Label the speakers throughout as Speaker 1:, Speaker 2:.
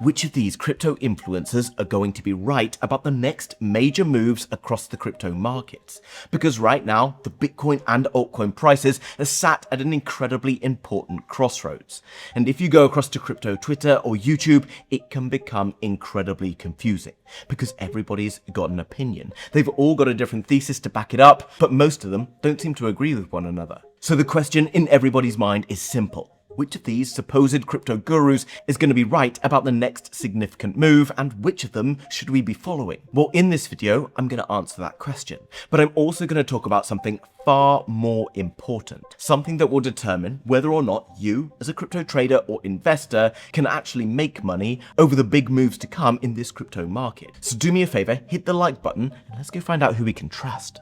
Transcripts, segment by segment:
Speaker 1: Which of these crypto influencers are going to be right about the next major moves across the crypto markets? Because right now, the Bitcoin and altcoin prices are sat at an incredibly important crossroads. And if you go across to crypto Twitter or YouTube, it can become incredibly confusing because everybody's got an opinion. They've all got a different thesis to back it up, but most of them don't seem to agree with one another. So the question in everybody's mind is simple. Which of these supposed crypto gurus is going to be right about the next significant move, and which of them should we be following? Well, in this video, I'm going to answer that question, but I'm also going to talk about something far more important, something that will determine whether or not you, as a crypto trader or investor, can actually make money over the big moves to come in this crypto market. So do me a favor, hit the like button, and let's go find out who we can trust.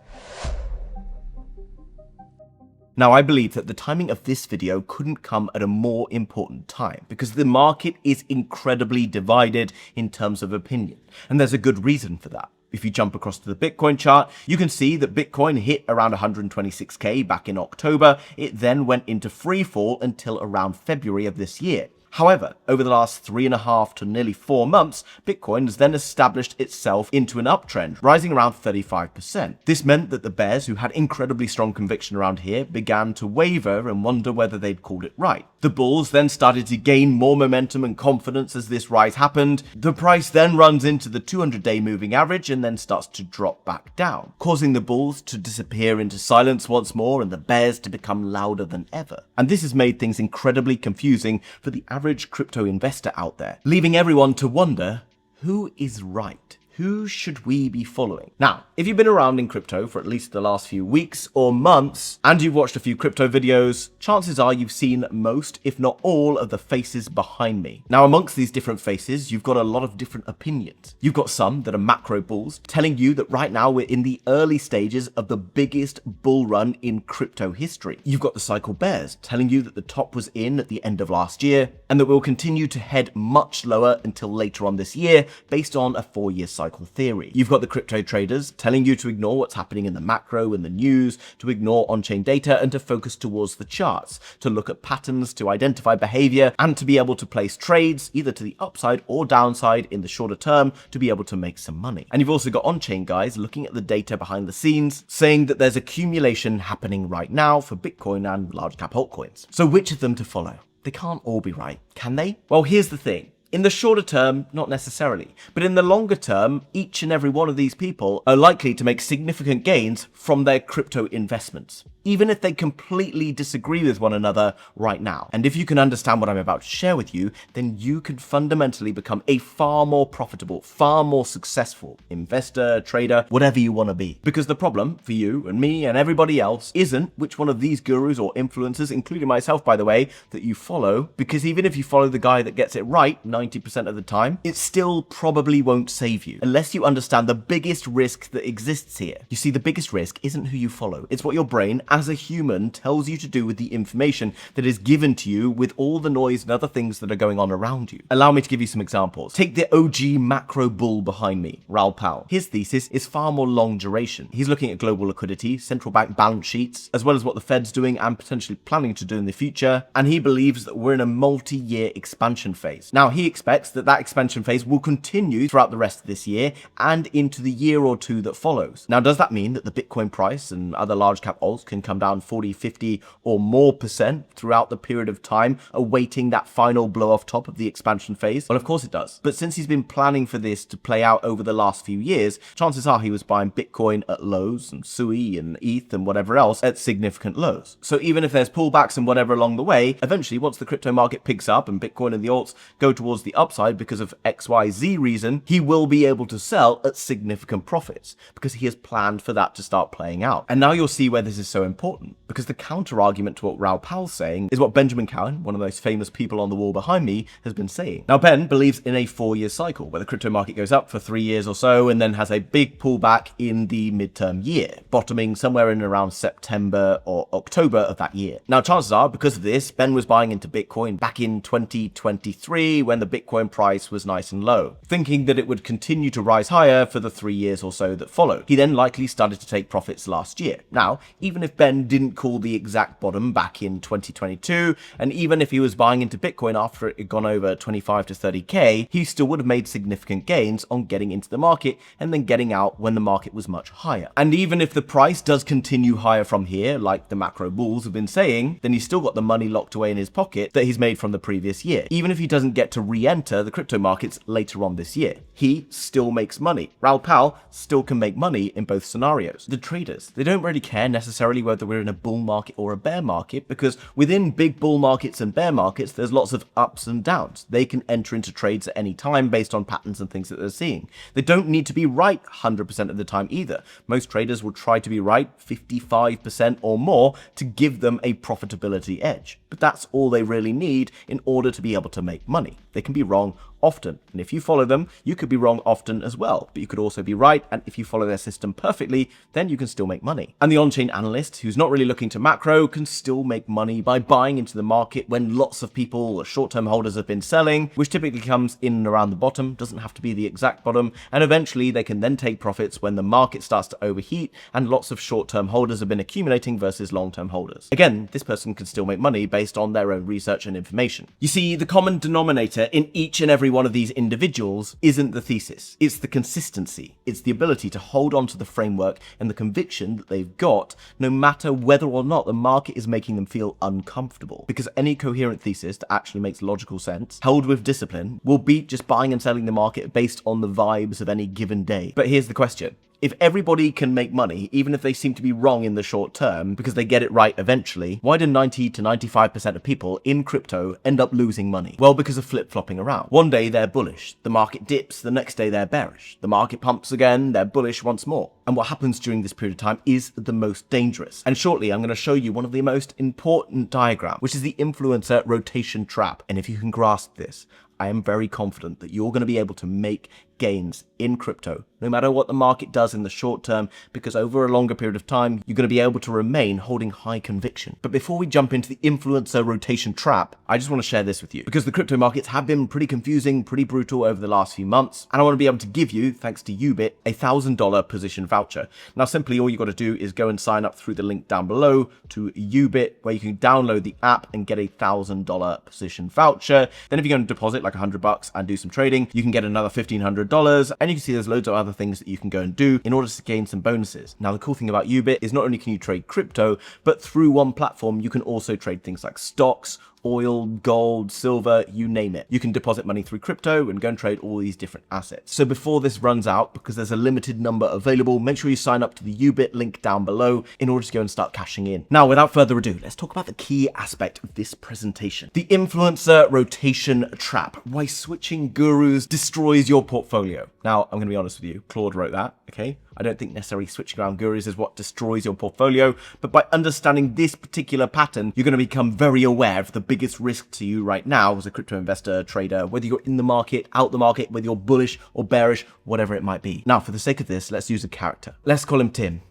Speaker 1: Now, I believe that the timing of this video couldn't come at a more important time because the market is incredibly divided in terms of opinion, and there's a good reason for that. If you jump across to the Bitcoin chart, you can see that Bitcoin hit around 126k back in October. It then went into free fall until around February of this year. However, over the last 3.5 to nearly 4 months, Bitcoin has then established itself into an uptrend, rising around 35%. This meant that the bears, who had incredibly strong conviction around here, began to waver and wonder whether they'd called it right. The bulls then started to gain more momentum and confidence as this rise happened. The price then runs into the 200-day moving average and then starts to drop back down, causing the bulls to disappear into silence once more and the bears to become louder than ever. And this has made things incredibly confusing for the average crypto investor out there, leaving everyone to wonder, who is right? Who should we be following? Now, if you've been around in crypto for at least the last few weeks or months, and you've watched a few crypto videos, chances are you've seen most, if not all, of the faces behind me. Now, amongst these different faces, you've got a lot of different opinions. You've got some that are macro bulls, telling you that right now we're in the early stages of the biggest bull run in crypto history. You've got the cycle bears, telling you that the top was in at the end of last year, and that we'll continue to head much lower until later on this year, based on a 4-year cycle theory. You've got the crypto traders telling you to ignore what's happening in the macro and the news, to ignore on-chain data and to focus towards the charts, to look at patterns, to identify behavior, and to be able to place trades either to the upside or downside in the shorter term to be able to make some money. And you've also got on-chain guys looking at the data behind the scenes, saying that there's accumulation happening right now for Bitcoin and large cap altcoins. So which of them to follow? They can't all be right, can they? Well, here's the thing. In the shorter term, not necessarily. But in the longer term, each and every one of these people are likely to make significant gains from their crypto investments, even if they completely disagree with one another right now. And if you can understand what I'm about to share with you, then you can fundamentally become a far more profitable, far more successful investor, trader, whatever you want to be. Because the problem for you and me and everybody else isn't which one of these gurus or influencers, including myself, by the way, that you follow. Because even if you follow the guy that gets it right 90% of the time, it still probably won't save you unless you understand the biggest risk that exists here. You see, the biggest risk isn't who you follow. It's what your brain as a human tells you to do with the information that is given to you with all the noise and other things that are going on around you. Allow me to give you some examples. Take the OG macro bull behind me, Raoul Pal. His thesis is far more long duration. He's looking at global liquidity, central bank balance sheets, as well as what the Fed's doing and potentially planning to do in the future. And he believes that we're in a multi-year expansion phase. Now, he expects that that expansion phase will continue throughout the rest of this year and into the year or two that follows. Now, does that mean that the Bitcoin price and other large cap alts can come down 40, 50 or more % throughout the period of time awaiting that final blow off top of the expansion phase? Well, of course it does. But since he's been planning for this to play out over the last few years, chances are he was buying Bitcoin at lows and SUI and ETH and whatever else at significant lows. So even if there's pullbacks and whatever along the way, eventually once the crypto market picks up and Bitcoin and the alts go towards the upside because of XYZ reason, he will be able to sell at significant profits because he has planned for that to start playing out. And now you'll see where this is so important, because the counter argument to what Raoul Pal's saying is what Benjamin Cowan, one of the most famous people on the wall behind me, has been saying. Now, Ben believes in a 4-year cycle where the crypto market goes up for 3 years or so and then has a big pullback in the midterm year, bottoming somewhere in around September or October of that year. Now, chances are, because of this, Ben was buying into Bitcoin back in 2023 when the Bitcoin price was nice and low, thinking that it would continue to rise higher for the 3 years or so that followed. He then likely started to take profits last year. Now, even if Ben didn't call the exact bottom back in 2022, and even if he was buying into Bitcoin after it had gone over 25 to 30k, he still would have made significant gains on getting into the market and then getting out when the market was much higher. And even if the price does continue higher from here, like the macro bulls have been saying, then he's still got the money locked away in his pocket that he's made from the previous year. Even if he doesn't get to re-enter the crypto markets later on this year, he still makes money. Raoul Pal still can make money in both scenarios. The traders, they don't really care necessarily whether we're in a bull market or a bear market, because within big bull markets and bear markets, there's lots of ups and downs. They can enter into trades at any time based on patterns and things that they're seeing. They don't need to be right 100% of the time either. Most traders will try to be right 55% or more to give them a profitability edge. But that's all they really need in order to be able to make money. They can be wrong often, and if you follow them, you could be wrong often as well, but you could also be right, and if you follow their system perfectly, then you can still make money. And the on-chain analyst, who's not really looking to macro, can still make money by buying into the market when lots of people, short-term holders, have been selling, which typically comes in and around the bottom, doesn't have to be the exact bottom, and eventually they can then take profits when the market starts to overheat and lots of short-term holders have been accumulating versus long-term holders. Again, this person can still make money based on their own research and information. You see, the common denominator in each and every one of these individuals isn't the thesis, it's the consistency. It's the ability to hold on to the framework and the conviction that they've got, no matter whether or not the market is making them feel uncomfortable. Because any coherent thesis that actually makes logical sense, held with discipline, will beat just buying and selling the market based on the vibes of any given day. But here's the question. If everybody can make money, even if they seem to be wrong in the short term, because they get it right eventually, why do 90 to 95% of people in crypto end up losing money? Well, because of flip-flopping around. One day they're bullish, the market dips, the next day they're bearish. The market pumps again, they're bullish once more. And what happens during this period of time is the most dangerous. And shortly, I'm going to show you one of the most important diagrams, which is the influencer rotation trap. And if you can grasp this, I am very confident that you're going to be able to make gains in crypto, no matter what the market does in the short term, because over a longer period of time, you're going to be able to remain holding high conviction. But before we jump into the influencer rotation trap, I just want to share this with you, because the crypto markets have been pretty confusing, pretty brutal over the last few months, and I want to be able to give you, thanks to Yubit, a $1,000 position voucher. Now, simply all you got to do is go and sign up through the link down below to Yubit, where you can download the app and get a $1,000 position voucher. Then if you're going to deposit like $100 and do some trading, you can get another $1,500, and you can see there's loads of other things that you can go and do in order to gain some bonuses. Now, the cool thing about Yubit is not only can you trade crypto, but through one platform, you can also trade things like stocks, oil, gold, silver, you name it. You can deposit money through crypto and go and trade all these different assets. So before this runs out, because there's a limited number available, make sure you sign up to the Yubit link down below in order to go and start cashing in. Now, without further ado, let's talk about the key aspect of this presentation. The influencer rotation trap. Why switching gurus destroys your portfolio. Now, I'm going to be honest with you. Claude wrote that, okay? I don't think necessarily switching around gurus is what destroys your portfolio, but by understanding this particular pattern, you're going to become very aware of the biggest risk to you right now as a crypto investor, trader, whether you're in the market, out the market, whether you're bullish or bearish, whatever it might be. Now, for the sake of this, let's use a character. Let's call him Tim,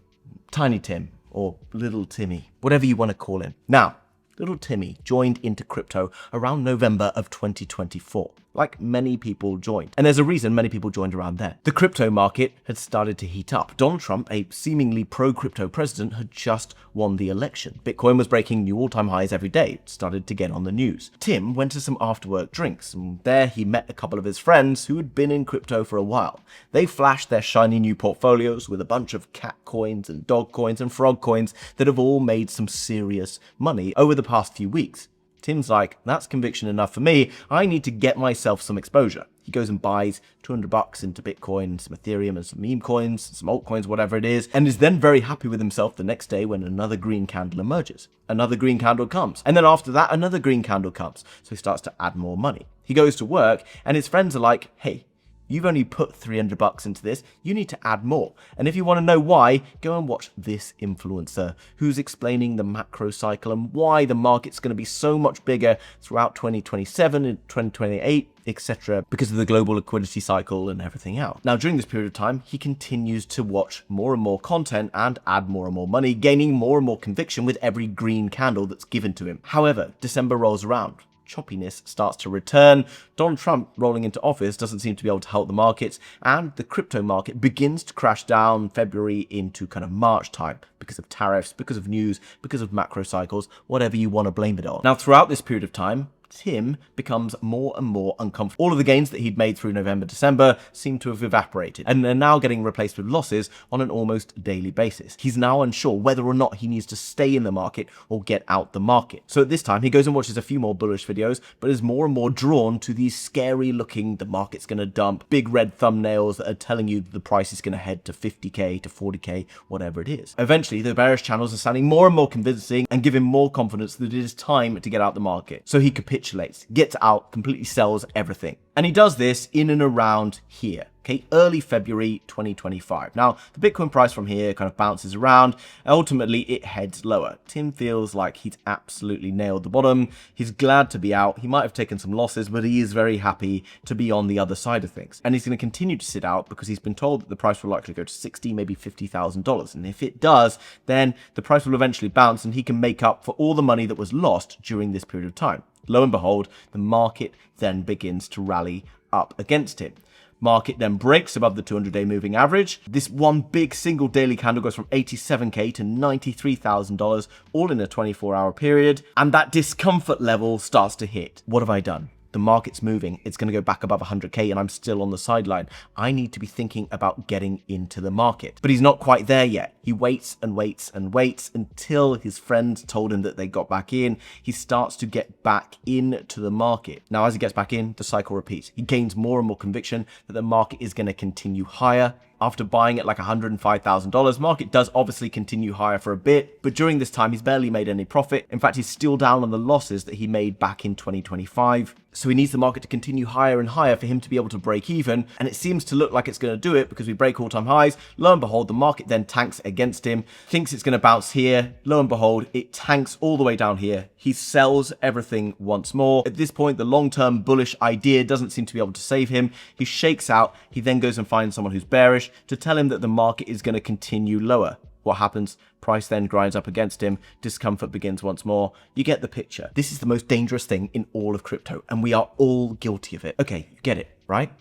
Speaker 1: Tiny Tim, or Little Timmy, whatever you want to call him. Now, Little Timmy joined into crypto around November of 2024. Like many people joined. And there's a reason many people joined around there. The crypto market had started to heat up. Donald Trump, a seemingly pro-crypto president, had just won the election. Bitcoin was breaking new all-time highs every day. It started to get on the news. Tim went to some after-work drinks, and there he met a couple of his friends who had been in crypto for a while. They flashed their shiny new portfolios with a bunch of cat coins and dog coins and frog coins that have all made some serious money over the past few weeks. Tim's like, that's conviction enough for me. I need to get myself some exposure. He goes and buys $200 into Bitcoin, some Ethereum and some meme coins, some altcoins, whatever it is, and is then very happy with himself the next day when another green candle emerges. Another green candle comes. And then after that, another green candle comes. So he starts to add more money. He goes to work and his friends are like, hey, you've only put $300 into this, you need to add more. And if you want to know why, go and watch this influencer who's explaining the macro cycle and why the market's going to be so much bigger throughout 2027 and 2028, etc., because of the global liquidity cycle and everything else. Now, during this period of time, he continues to watch more and more content and add more and more money, gaining more and more conviction with every green candle that's given to him. However, December rolls around. choppiness starts to return. Donald Trump rolling into office doesn't seem to be able to help the markets, and the crypto market begins to crash down February into kind of March time because of tariffs, because of news, because of macro cycles, whatever you want to blame it on. Now, throughout this period of time, Tim becomes more and more uncomfortable. All of the gains that he'd made through November, December seem to have evaporated, and are now getting replaced with losses on an almost daily basis. He's now unsure whether or not he needs to stay in the market or get out the market. So at this time, he goes and watches a few more bullish videos, but is more and more drawn to these scary looking, the market's going to dump, big red thumbnails that are telling you that the price is going to head to 50k, to 40k, whatever it is. Eventually, the bearish channels are sounding more and more convincing and give him more confidence that it is time to get out the market. So he capitulates, gets out, completely sells everything. And he does this in and around here, okay, early February 2025. Now, the Bitcoin price from here kind of bounces around. Ultimately, it heads lower. Tim feels like he's absolutely nailed the bottom. He's glad to be out. He might have taken some losses, but he is very happy to be on the other side of things. And he's going to continue to sit out because he's been told that the price will likely go to $60,000, maybe $50,000. And if it does, then the price will eventually bounce and he can make up for all the money that was lost during this period of time. Lo and behold, the market then begins to rally up against him. Market then breaks above the 200-day moving average. This one big single daily candle goes from $87k to $93,000, all in a 24-hour period. And that discomfort level starts to hit. What have I done? The market's moving. It's going to go back above 100k and I'm still on the sideline. I need to be thinking about getting into the market. But he's not quite there yet. He waits and waits and waits until his friends told him that they got back in. He starts to get back into the market. Now, as he gets back in, the cycle repeats. He gains more and more conviction that the market is going to continue higher. After buying at like $105,000, market does obviously continue higher for a bit, but during this time, he's barely made any profit. In fact, he's still down on the losses that he made back in 2025. So he needs the market to continue higher and higher for him to be able to break even. And it seems to look like it's going to do it because we break all-time highs. Lo and behold, the market then tanks against him, thinks it's going to bounce here. Lo and behold, it tanks all the way down here. He sells everything once more. At this point, the long-term bullish idea doesn't seem to be able to save him. He shakes out. He then goes and finds someone who's bearish to tell him that the market is going to continue lower. What happens? Price then grinds up against him. Discomfort begins once more. You get the picture. This is the most dangerous thing in all of crypto, and we are all guilty of it. Okay, you get it, right?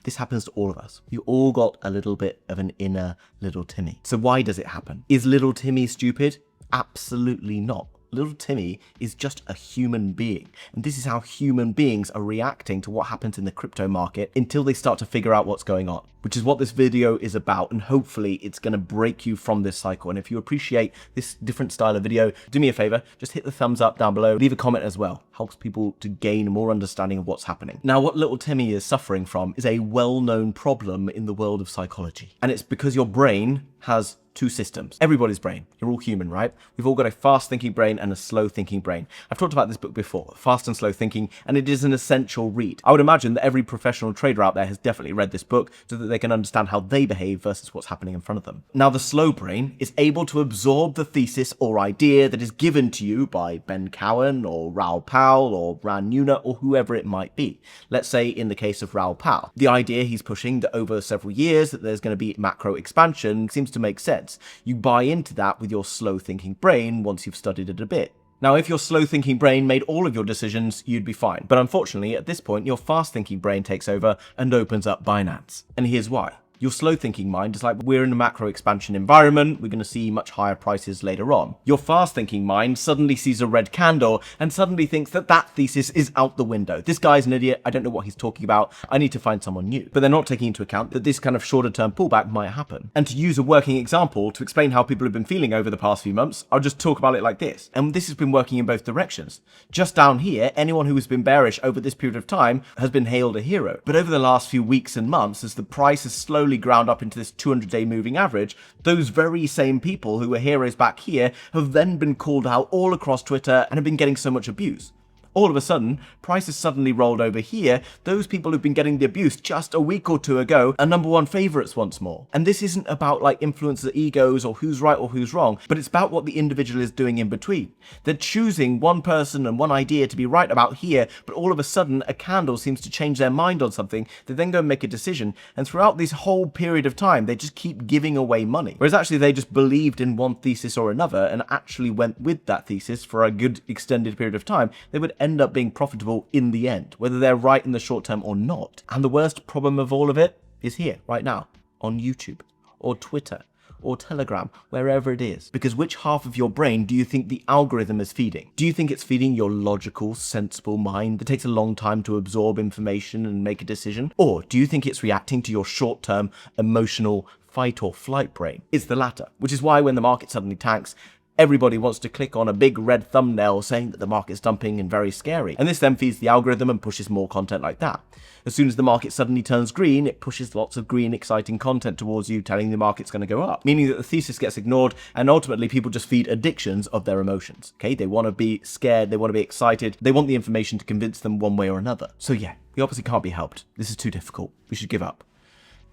Speaker 1: This happens to all of us. You all got a little bit of an inner little Timmy. So why does it happen? Is little Timmy stupid? Absolutely not. Little Timmy is just a human being. And this is how human beings are reacting to what happens in the crypto market until they start to figure out what's going on, which is what this video is about. And hopefully it's going to break you from this cycle. And if you appreciate this different style of video, do me a favor, just hit the thumbs up down below, leave a comment as well. Helps people to gain more understanding of what's happening. Now, what little Timmy is suffering from is a well-known problem in the world of psychology. And it's because your brain has two systems. Everybody's brain. You're all human, right? We've all got a fast-thinking brain and a slow-thinking brain. I've talked about this book before, Fast and Slow Thinking, and it is an essential read. I would imagine that every professional trader out there has definitely read this book so that they can understand how they behave versus what's happening in front of them. Now, the slow brain is able to absorb the thesis or idea that is given to you by Ben Cowan or Raoul Pal or Ran Nuna or whoever it might be. Let's say in the case of Raoul Pal, the idea he's pushing that over several years that there's going to be macro expansion seems to make sense. You buy into that with your slow thinking brain once you've studied it a bit. Now, if your slow thinking brain made all of your decisions, you'd be fine. But unfortunately, at this point, your fast thinking brain takes over and opens up Binance. And here's why. Your slow thinking mind is like, we're in a macro expansion environment, we're going to see much higher prices later on. Your fast thinking mind suddenly sees a red candle and suddenly thinks that that thesis is out the window. This guy's an idiot, I don't know what he's talking about, I need to find someone new. But they're not taking into account that this kind of shorter term pullback might happen. And to use a working example to explain how people have been feeling over the past few months, I'll just talk about it like this. And this has been working in both directions. Just down here, anyone who has been bearish over this period of time has been hailed a hero. But over the last few weeks and months, as the price has slowly ground up into this 200-day moving average, those very same people who were heroes back here have then been called out all across Twitter and have been getting so much abuse. All of a sudden, prices suddenly rolled over here. Those people who've been getting the abuse just a week or two ago are number one favorites once more. And this isn't about like influencer egos or who's right or who's wrong, but it's about what the individual is doing in between. They're choosing one person and one idea to be right about here, but all of a sudden a candle seems to change their mind on something. They then go and make a decision. And throughout this whole period of time, they just keep giving away money. Whereas actually they just believed in one thesis or another and actually went with that thesis for a good extended period of time, they would end end up being profitable in the end, whether they're right in the short term or not. And the worst problem of all of it is here, right now, on YouTube or Twitter or Telegram, wherever it is. Because which half of your brain do you think the algorithm is feeding? Do you think it's feeding your logical, sensible mind that takes a long time to absorb information and make a decision? Or do you think it's reacting to your short-term, emotional, fight or flight brain? It's the latter, which is why when the market suddenly tanks, everybody wants to click on a big red thumbnail saying that the market's dumping and very scary. And this then feeds the algorithm and pushes more content like that. As soon as the market suddenly turns green, it pushes lots of green, exciting content towards you, telling the market's going to go up, meaning that the thesis gets ignored, and ultimately people just feed addictions of their emotions. Okay, they want to be scared, they want to be excited, they want the information to convince them one way or another. So yeah, the opposite can't be helped. This is too difficult. We should give up.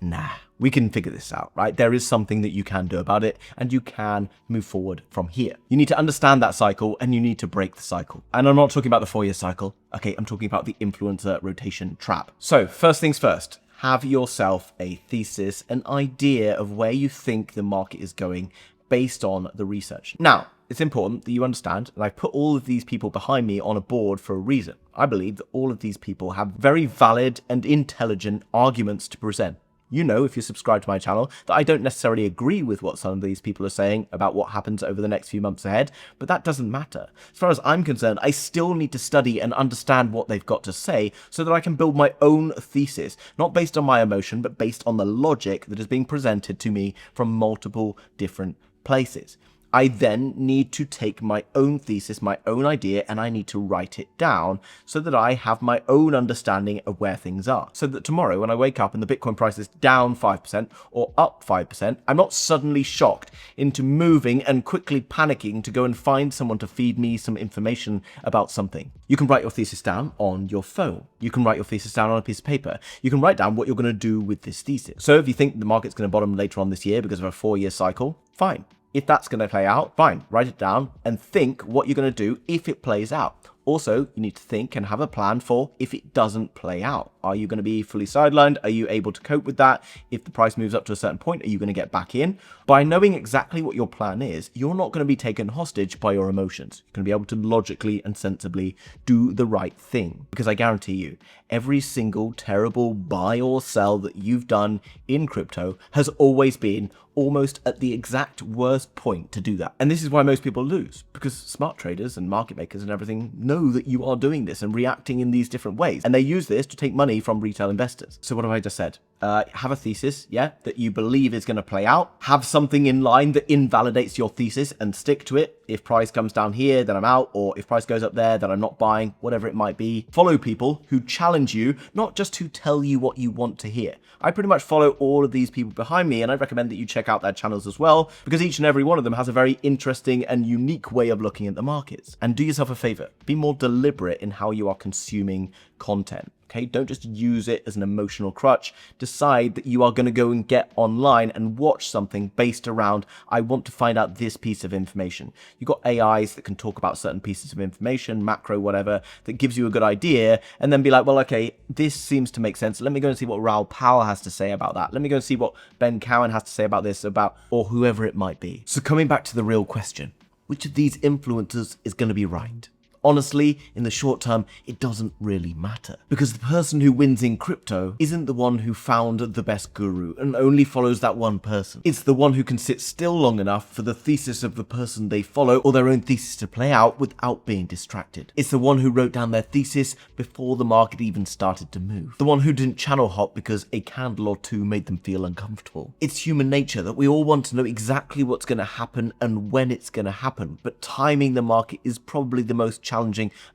Speaker 1: Nah, we can figure this out, right? There is something that you can do about it, and you can move forward from here. You need to understand that cycle, and you need to break the cycle. And I'm not talking about the 4-year cycle, okay? I'm talking about the influencer rotation trap. So first things first, have yourself a thesis, an idea of where you think the market is going based on the research. Now, it's important that you understand that I've put all of these people behind me on a board for a reason. I believe that all of these people have very valid and intelligent arguments to present. You know, if you're subscribed to my channel, that I don't necessarily agree with what some of these people are saying about what happens over the next few months ahead, but that doesn't matter. As far as I'm concerned, I still need to study and understand what they've got to say so that I can build my own thesis, not based on my emotion, but based on the logic that is being presented to me from multiple different places. I then need to take my own thesis, my own idea, and I need to write it down so that I have my own understanding of where things are. So that tomorrow when I wake up and the Bitcoin price is down 5% or up 5%, I'm not suddenly shocked into moving and quickly panicking to go and find someone to feed me some information about something. You can write your thesis down on your phone. You can write your thesis down on a piece of paper. You can write down what you're going to do with this thesis. So if you think the market's going to bottom later on this year because of a 4-year cycle, fine. If that's going to play out, fine, write it down and think what you're going to do if it plays out. Also, you need to think and have a plan for if it doesn't play out. Are you going to be fully sidelined? Are you able to cope with that? If the price moves up to a certain point, are you going to get back in? By knowing exactly what your plan is, you're not going to be taken hostage by your emotions. You're going to be able to logically and sensibly do the right thing. Because I guarantee you, every single terrible buy or sell that you've done in crypto has always been almost at the exact worst point to do that. And this is why most people lose, because smart traders and market makers and everything know that you are doing this and reacting in these different ways. And they use this to take money from retail investors. So what have I just said? Have a thesis, yeah, that you believe is going to play out. Have something in line that invalidates your thesis and stick to it. If price comes down here, then I'm out. Or if price goes up there, then I'm not buying, whatever it might be. Follow people who challenge you, not just to tell you what you want to hear. I pretty much follow all of these people behind me, and I recommend that you check out their channels as well, because each and every one of them has a very interesting and unique way of looking at the markets. And do yourself a favor, be more deliberate in how you are consuming content. Okay, don't just use it as an emotional crutch. Decide that you are going to go and get online and watch something based around, I want to find out this piece of information. You've got AIs that can talk about certain pieces of information, macro, whatever, that gives you a good idea, and then be like, well, okay, this seems to make sense. Let me go and see what Raoul Powell has to say about that. Let me go and see what Ben Cowan has to say about this, about, or whoever it might be. So coming back to the real question, which of these influencers is going to be right? Honestly, in the short term, it doesn't really matter, because the person who wins in crypto isn't the one who found the best guru and only follows that one person. It's the one who can sit still long enough for the thesis of the person they follow or their own thesis to play out without being distracted. It's the one who wrote down their thesis before the market even started to move. The one who didn't channel hop because a candle or two made them feel uncomfortable. It's human nature that we all want to know exactly what's going to happen and when it's going to happen, but timing the market is probably the most challenging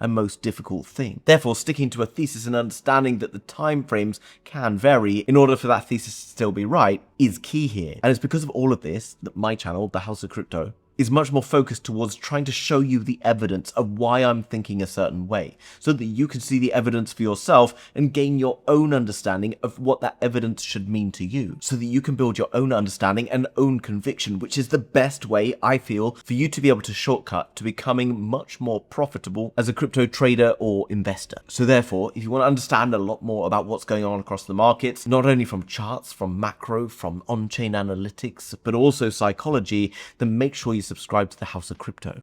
Speaker 1: and most difficult thing. Therefore, sticking to a thesis and understanding that the time frames can vary in order for that thesis to still be right is key here. And it's because of all of this that my channel, The House of Crypto, is much more focused towards trying to show you the evidence of why I'm thinking a certain way, so that you can see the evidence for yourself and gain your own understanding of what that evidence should mean to you, so that you can build your own understanding and own conviction, which is the best way, I feel, for you to be able to shortcut to becoming much more profitable as a crypto trader or investor. So therefore, if you want to understand a lot more about what's going on across the markets, not only from charts, from macro, from on-chain analytics, but also psychology, then make sure you subscribe to the House of Crypto.